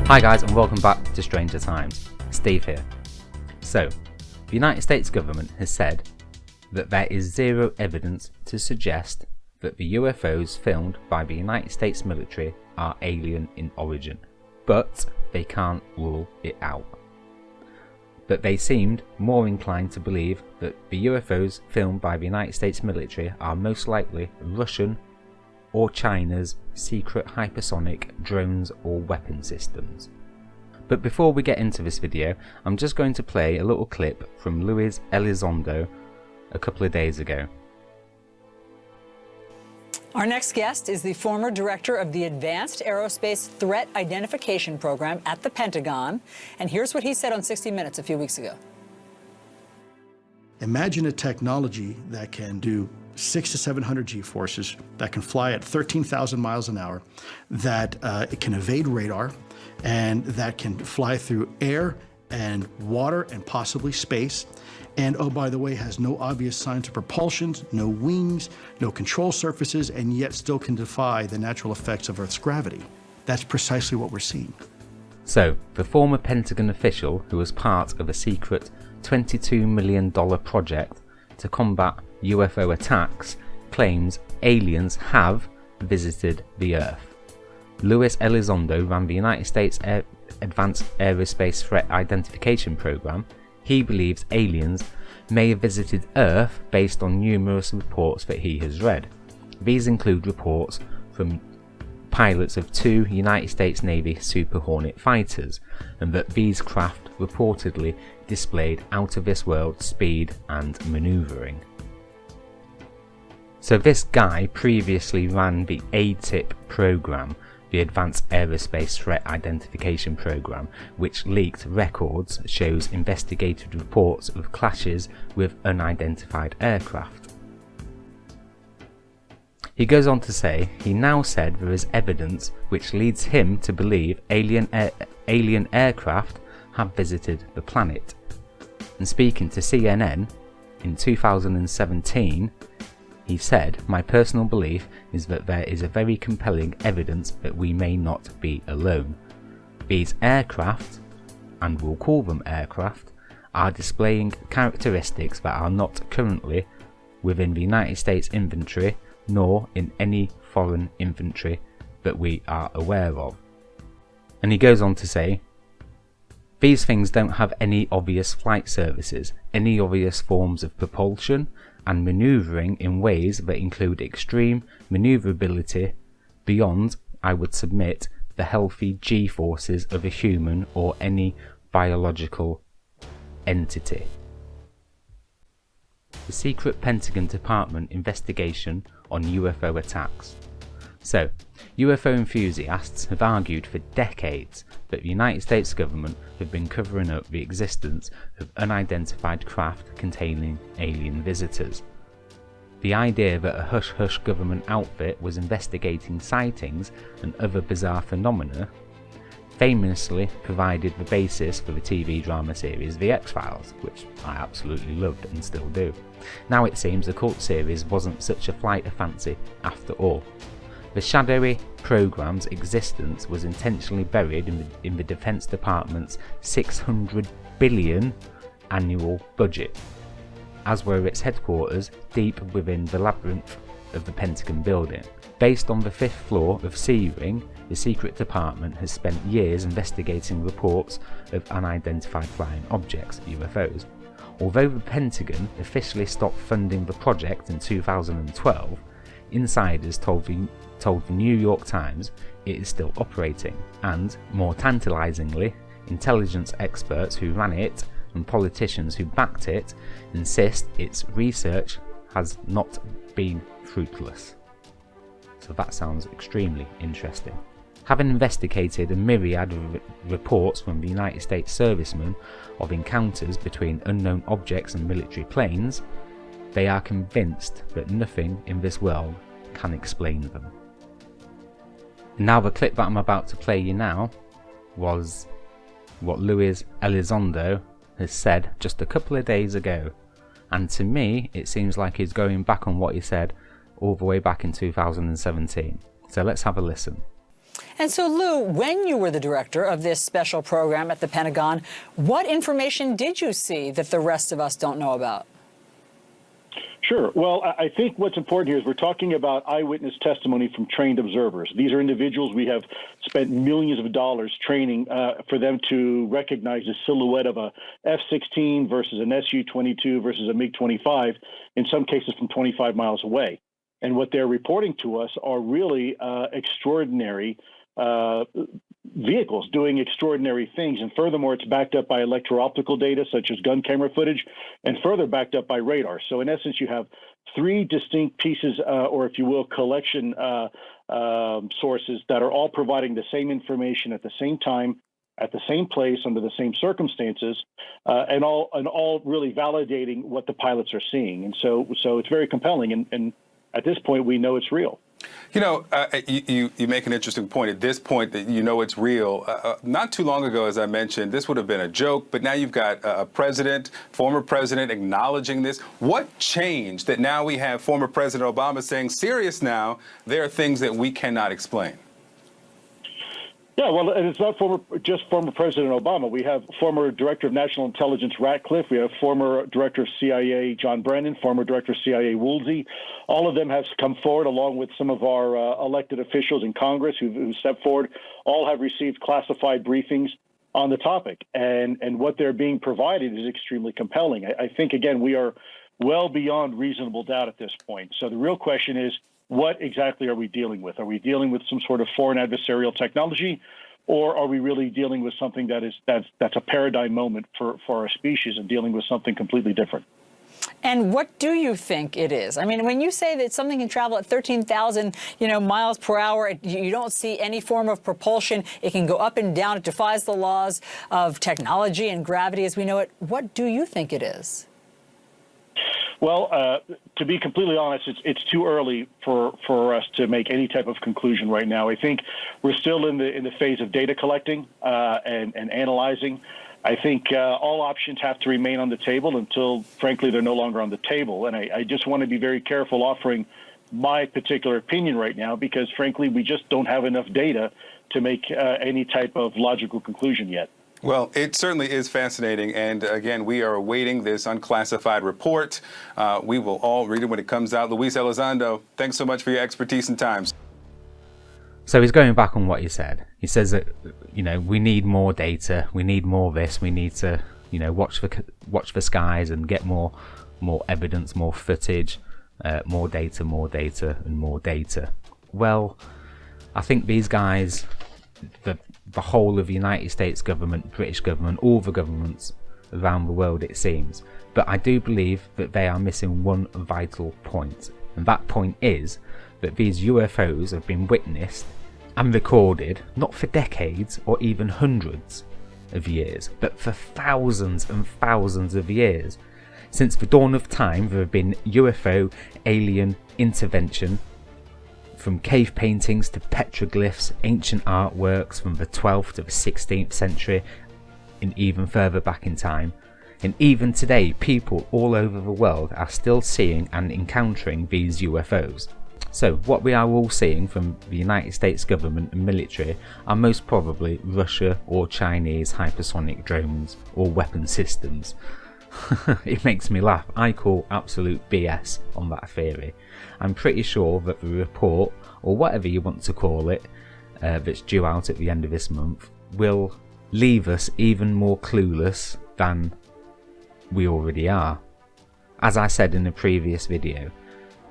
Hi guys, and welcome back to Stranger Times. Steve here. So, the United States government has said that there is zero evidence to suggest that the UFOs filmed by the United States military are alien in origin, but they can't rule it out. But they seemed more inclined to believe that the UFOs filmed by the United States military are most likely Russian or China's secret hypersonic drones or weapon systems. But before we get into this video, I'm just going to play a little clip from Luis Elizondo a couple of days ago. Our next guest is the former director of the Advanced Aerospace Threat Identification Program at the Pentagon, and here's what he said on 60 Minutes a few weeks ago. Imagine a technology that can do 600 to 700 G-forces, that can fly at 13,000 miles an hour, that it can evade radar, and that can fly through air and water and possibly space. And oh, by the way, has no obvious signs of propulsion, no wings, no control surfaces, and yet still can defy the natural effects of Earth's gravity. That's precisely what we're seeing. So, the former Pentagon official who was part of a secret $22 million project to combat UFO attacks claims aliens have visited the Earth. Luis Elizondo ran the United States Advanced Aerospace Threat Identification Program. He believes aliens may have visited Earth based on numerous reports that he has read. These include reports from pilots of two United States Navy Super Hornet fighters, and that these craft reportedly displayed out-of-this-world speed and manoeuvring. So this guy previously ran the ATIP program, the Advanced Aerospace Threat Identification Program, which leaked records shows investigated reports of clashes with unidentified aircraft. He goes on to say, he now said there is evidence which leads him to believe alien aircraft have visited the planet. And speaking to CNN in 2017, he said, "My personal belief is that there is a very compelling evidence that we may not be alone. These aircraft, and we'll call them aircraft, are displaying characteristics that are not currently within the United States inventory nor in any foreign inventory that we are aware of." And he goes on to say, "These things don't have any obvious flight services, any obvious forms of propulsion, and manoeuvring in ways that include extreme manoeuvrability beyond, I would submit, the healthy G-forces of a human or any biological entity." The secret Pentagon Department investigation on UFO attacks. So, UFO enthusiasts have argued for decades that the United States government have been covering up the existence of unidentified craft containing alien visitors. The idea that a hush-hush government outfit was investigating sightings and other bizarre phenomena famously provided the basis for the TV drama series The X-Files, which I absolutely loved and still do. Now it seems the cult series wasn't such a flight of fancy after all. The shadowy program's existence was intentionally buried in the Defense Department's $600 billion annual budget, as were its headquarters deep within the labyrinth of the Pentagon building. Based on the 5th floor of C Ring, the secret department has spent years investigating reports of unidentified flying objects, UFOs. Although the Pentagon officially stopped funding the project in 2012, insiders told the New York Times it is still operating, and, more tantalizingly, intelligence experts who ran it and politicians who backed it insist its research has not been fruitless. So that sounds extremely interesting. Having investigated a myriad of reports from the United States servicemen of encounters between unknown objects and military planes, they are convinced that nothing in this world can explain them. Now the clip that I'm about to play you now was what Luis Elizondo has said just a couple of days ago, and to me it seems like he's going back on what he said all the way back in 2017. So let's have a listen. And so, Lou, when you were the director of this special program at the Pentagon, what information did you see that the rest of us don't know about? Sure. Well, I think what's important here is we're talking about eyewitness testimony from trained observers. These are individuals we have spent millions of dollars training for them to recognize the silhouette of a F-16 versus an Su-22 versus a MiG-25, in some cases from 25 miles away. And what they're reporting to us are really extraordinary vehicles doing extraordinary things. And furthermore, it's backed up by electro-optical data, such as gun camera footage, and further backed up by radar. So in essence, you have three distinct pieces, or if you will, collection sources that are all providing the same information at the same time, at the same place, under the same circumstances, and all really validating what the pilots are seeing. And so it's very compelling. And at this point, we know it's real. You know, you make an interesting point at this point that you know it's real. Not too long ago, as I mentioned, this would have been a joke, but now you've got a president, former president, acknowledging this. What changed that now we have former President Obama saying, serious now, there are things that we cannot explain? Yeah, well, and it's not just former President Obama. We have former Director of National Intelligence Ratcliffe. We have former Director of CIA John Brennan, former Director of CIA Woolsey. All of them have come forward, along with some of our elected officials in Congress who stepped forward. All have received classified briefings on the topic, and what they're being provided is extremely compelling. I think, again, we are well beyond reasonable doubt at this point. So the real question is, what exactly are we dealing with? Are we dealing with some sort of foreign adversarial technology, or are we really dealing with something that's a paradigm moment for our species and dealing with something completely different? And what do you think it is? I mean, when you say that something can travel at 13,000, miles per hour, you don't see any form of propulsion. It can go up and down. It defies the laws of technology and gravity as we know it. What do you think it is? Well, to be completely honest, it's too early for us to make any type of conclusion right now. I think we're still in the phase of data collecting and analyzing. I think all options have to remain on the table until, frankly, they're no longer on the table. And I just want to be very careful offering my particular opinion right now because, frankly, we just don't have enough data to make any type of logical conclusion yet. Well, it certainly is fascinating. And again, we are awaiting this unclassified report. We will all read it when it comes out. Luis Elizondo, thanks so much for your expertise and time. So he's going back on what he said. He says that, we need more data. We need more of this. We need to, watch for skies and get more evidence, more footage, more data, and more data. Well, I think these guys, the whole of the United States government, British government, all the governments around the world, it seems. But I do believe that they are missing one vital point. And that point is that these UFOs have been witnessed and recorded, not for decades or even hundreds of years, but for thousands and thousands of years. Since the dawn of time, there have been UFO alien intervention, from cave paintings to petroglyphs, ancient artworks from the 12th to the 16th century, and even further back in time. And even today, people all over the world are still seeing and encountering these UFOs. So what we are all seeing from the United States government and military are most probably Russia or Chinese hypersonic drones or weapon systems. It makes me laugh. I call absolute BS on that theory. I'm pretty sure that the report, or whatever you want to call it, that's due out at the end of this month, will leave us even more clueless than we already are. As I said in a previous video,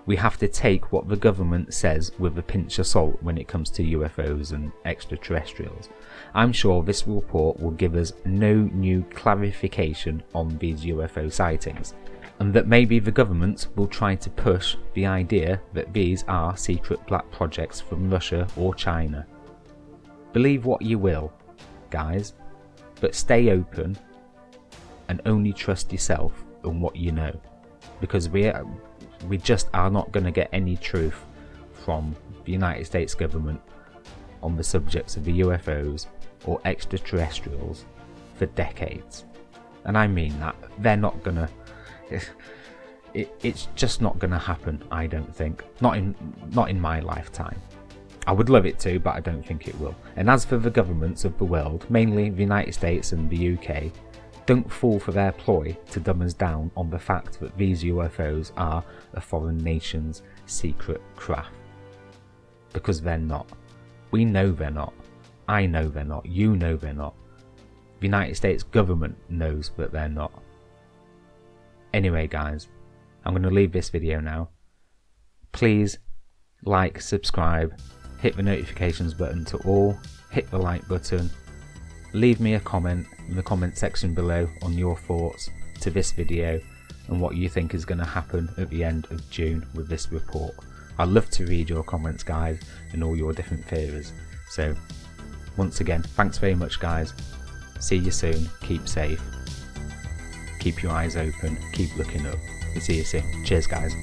we have to take what the government says with a pinch of salt when it comes to UFOs and extraterrestrials. I'm sure this report will give us no new clarification on these UFO sightings, and that maybe the government will try to push the idea that these are secret black projects from Russia or China. Believe what you will, guys, but stay open and only trust yourself and what you know, because we just are not going to get any truth from the United States government on the subjects of the UFOs or extraterrestrials for decades. And I mean that. They're not going to... It's just not going to happen, I don't think. Not in my lifetime. I would love it to, but I don't think it will. And as for the governments of the world, mainly the United States and the UK, don't fall for their ploy to dumb us down on the fact that these UFOs are a foreign nation's secret craft. Because they're not. We know they're not. I know they're not. You know they're not. The United States government knows that they're not. Anyway guys, I'm going to leave this video now. Please like, subscribe, hit the notifications button to all, hit the like button, leave me a comment in the comment section below on your thoughts to this video and what you think is going to happen at the end of June with this report. I'd love to read your comments guys and all your different theories. So once again, thanks very much guys. See you soon, keep safe, keep your eyes open, keep looking up. We'll see you soon. Cheers guys.